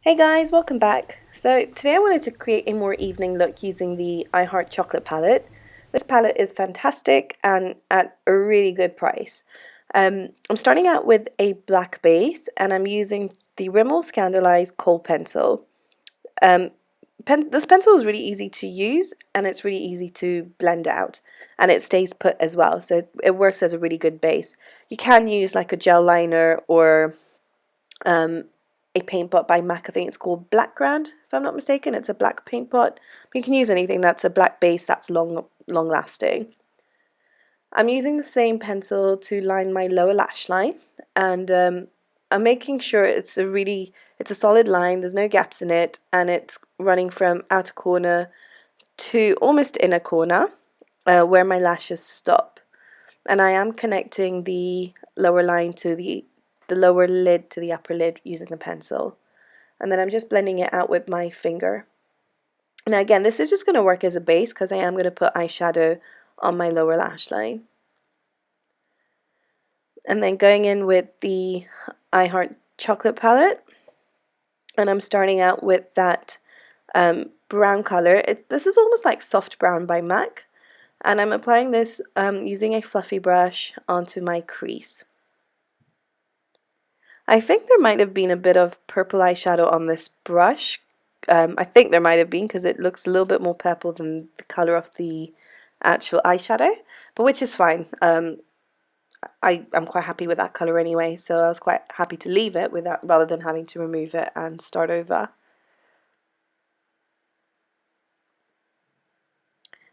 Hey guys, welcome back. So today I wanted to create a more evening look using the I Heart Chocolate palette. This palette is fantastic and at a really good price. I'm starting out with a black base and I'm using the Rimmel Scandaleyes Kohl pencil. This pencil is really easy to use and it's really easy to blend out, and it stays put as well, so it works as a really good base. You can use like a gel liner or a paint pot by MAC. I think it's called Blackground, if I'm not mistaken. It's a black paint pot. You can use anything that's a black base that's long lasting. I'm using the same pencil to line my lower lash line, and I'm making sure it's a solid line. There's no gaps in it, and it's running from outer corner to almost inner corner, where my lashes stop. And I am connecting the lower line to the lower lid to the upper lid using the pencil. And then I'm just blending it out with my finger. Now again, this is just going to work as a base because I am going to put eyeshadow on my lower lash line. And then going in with the I Heart Chocolate palette. And I'm starting out with that brown color. This is almost like Soft Brown by MAC. And I'm applying this using a fluffy brush onto my crease. I think there might have been a bit of purple eyeshadow on this brush. I think there might have been because it looks a little bit more purple than the colour of the actual eyeshadow, but which is fine. I'm quite happy with that colour anyway, so I was quite happy to leave it with that rather than having to remove it and start over.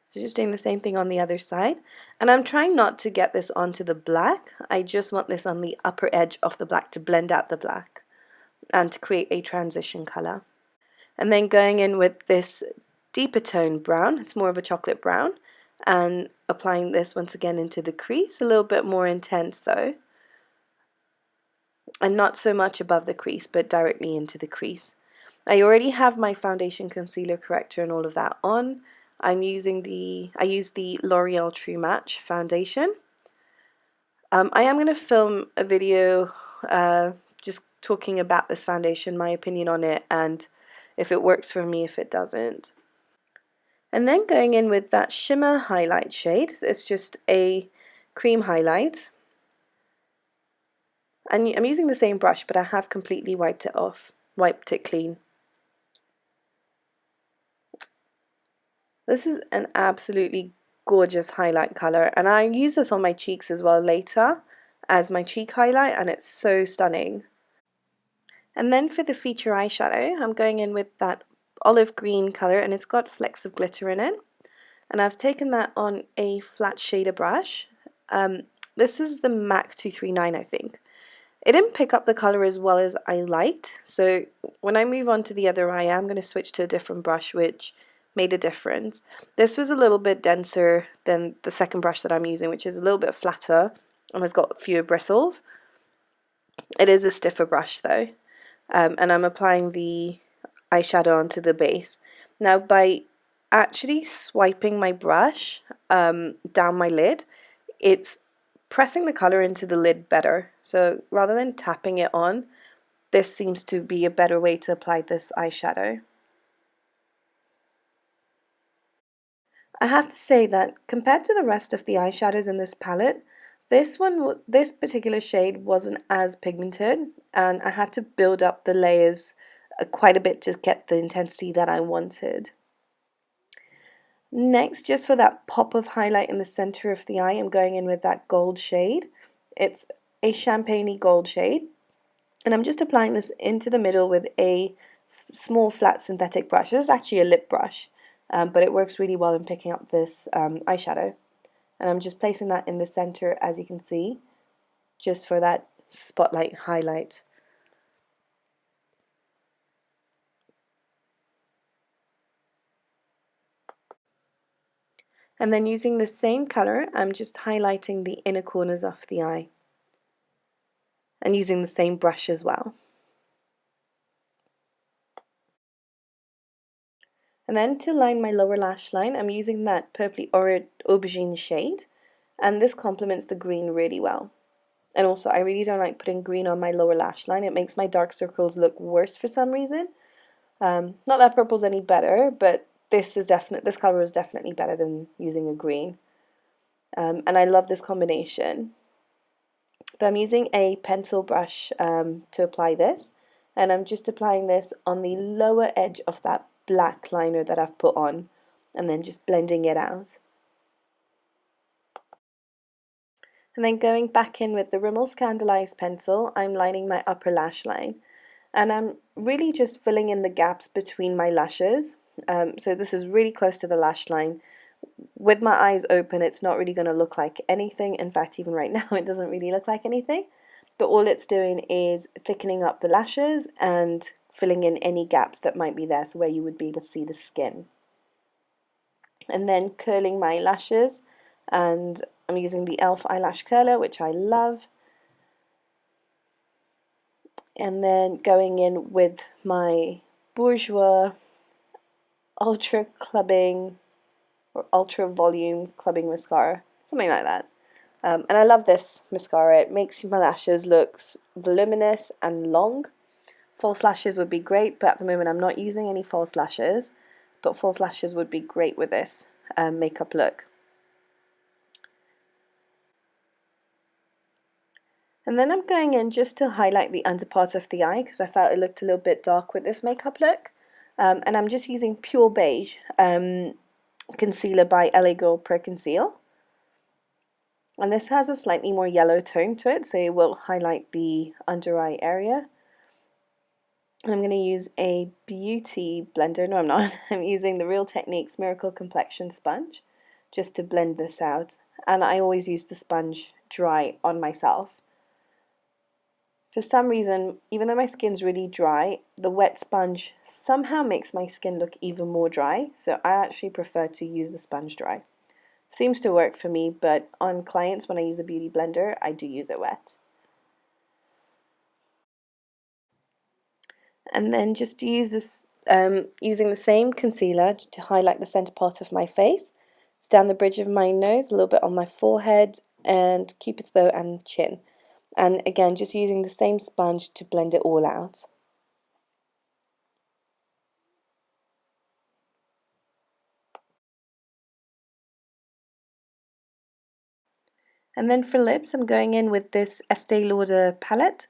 So just doing the same thing on the other side, and I'm trying not to get this onto the black. I just want this on the upper edge of the black to blend out the black and to create a transition colour. And then going in with this deeper tone brown, it's more of a chocolate brown, and applying this once again into the crease, a little bit more intense though, and not so much above the crease but directly into the crease. I already have my foundation, concealer, corrector and all of that on. I use the L'Oreal True Match foundation. I am going to film a video just talking about this foundation, my opinion on it, and if it works for me, if it doesn't. And then going in with that shimmer highlight shade. It's just a cream highlight. And I'm using the same brush, but I have completely wiped it clean. This is an absolutely gorgeous highlight color, and I use this on my cheeks as well later as my cheek highlight, and it's so stunning. And then for the feature eyeshadow, I'm going in with that olive green color, and it's got flecks of glitter in it. And I've taken that on a flat shader brush. This is the MAC 239, I think. It didn't pick up the color as well as I liked, so when I move on to the other eye, I'm going to switch to a different brush, which made a difference. This was a little bit denser than the second brush that I'm using, which is a little bit flatter and has got fewer bristles. It is a stiffer brush though, and I'm applying the eyeshadow onto the base. Now by actually swiping my brush down my lid, it's pressing the colour into the lid better. So rather than tapping it on, this seems to be a better way to apply this eyeshadow. I have to say that compared to the rest of the eyeshadows in this palette, this particular shade wasn't as pigmented, and I had to build up the layers quite a bit to get the intensity that I wanted. Next, just for that pop of highlight in the center of the eye, I'm going in with that gold shade. It's a champagne-y gold shade, and I'm just applying this into the middle with a small flat synthetic brush. This is actually a lip brush, but it works really well in picking up this eyeshadow. And I'm just placing that in the center, as you can see, just for that spotlight highlight. And then using the same color, I'm just highlighting the inner corners of the eye. And using the same brush as well. And then to line my lower lash line, I'm using that purpley aubergine shade. And this complements the green really well. And also, I really don't like putting green on my lower lash line. It makes my dark circles look worse for some reason. Not that purple's any better, but this color is definitely better than using a green. And I love this combination. But I'm using a pencil brush to apply this, and I'm just applying this on the lower edge of that black liner that I've put on, and then just blending it out. And then going back in with the Rimmel Scandaleyes pencil, I'm lining my upper lash line. And I'm really just filling in the gaps between my lashes. So this is really close to the lash line. With my eyes open, it's not really going to look like anything. In fact, even right now, it doesn't really look like anything. But all it's doing is thickening up the lashes and filling in any gaps that might be there, so where you would be able to see the skin. And then curling my lashes, and I'm using the e.l.f. eyelash curler, which I love. And then going in with my Bourjois ultra clubbing or ultra volume clubbing mascara, something like that. And I love this mascara. It makes my lashes look voluminous and long. False lashes would be great, but at the moment I'm not using any false lashes. But false lashes would be great with this makeup look. And then I'm going in just to highlight the under part of the eye because I felt it looked a little bit dark with this makeup look. And I'm just using Pure Beige concealer by LA Girl Pro Conceal. And this has a slightly more yellow tone to it, so it will highlight the under eye area. And I'm going to use a beauty blender. No, I'm not. I'm using the Real Techniques Miracle Complexion Sponge just to blend this out. And I always use the sponge dry on myself. For some reason, even though my skin's really dry, the wet sponge somehow makes my skin look even more dry. So I actually prefer to use the sponge dry. Seems to work for me, but on clients when I use a beauty blender, I do use it wet. And then just use this, using the same concealer to highlight the center part of my face. It's down the bridge of my nose, a little bit on my forehead, and Cupid's bow and chin. And again, just using the same sponge to blend it all out. And then for lips, I'm going in with this Estee Lauder palette.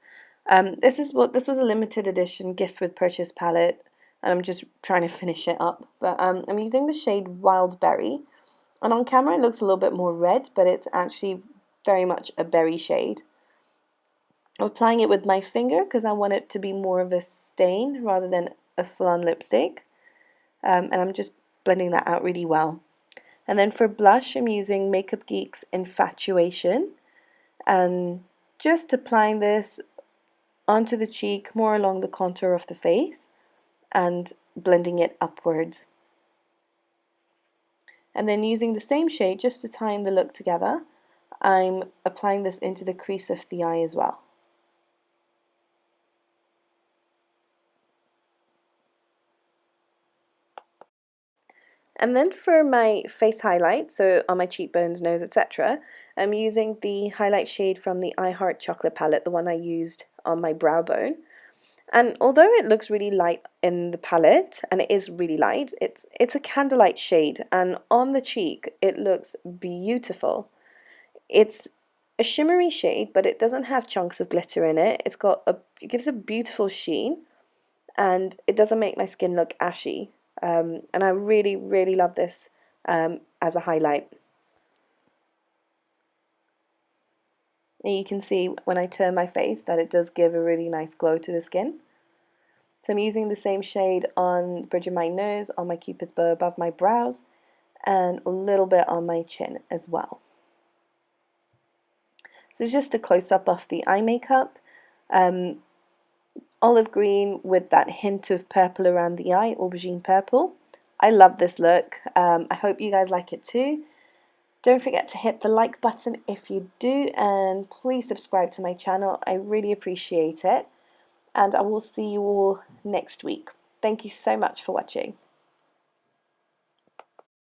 This was a limited edition gift with purchase palette, and I'm just trying to finish it up. But I'm using the shade Wild Berry, and on camera it looks a little bit more red, but it's actually very much a berry shade. I'm applying it with my finger because I want it to be more of a stain rather than a full-on lipstick, and I'm just blending that out really well. And then for blush, I'm using Makeup Geek's Infatuation, and just applying this onto the cheek, more along the contour of the face, and blending it upwards. And then using the same shade, just to tie in the look together, I'm applying this into the crease of the eye as well. And then for my face highlight, so on my cheekbones, nose, etc., I'm using the highlight shade from the I Heart Chocolate palette, the one I used on my brow bone. And although it looks really light in the palette, and it is really light, it's a candlelight shade, and on the cheek it looks beautiful. It's a shimmery shade, but it doesn't have chunks of glitter in it. It gives a beautiful sheen, and it doesn't make my skin look ashy. And I really, really love this as a highlight. And you can see when I turn my face that it does give a really nice glow to the skin. So I'm using the same shade on the bridge of my nose, on my Cupid's bow above my brows, and a little bit on my chin as well. So it's just a close-up of the eye makeup. Olive green with that hint of purple around the eye, aubergine purple. I love this look. I hope you guys like it too. Don't forget to hit the like button if you do, and please subscribe to my channel. I really appreciate it. And I will see you all next week. Thank you so much for watching.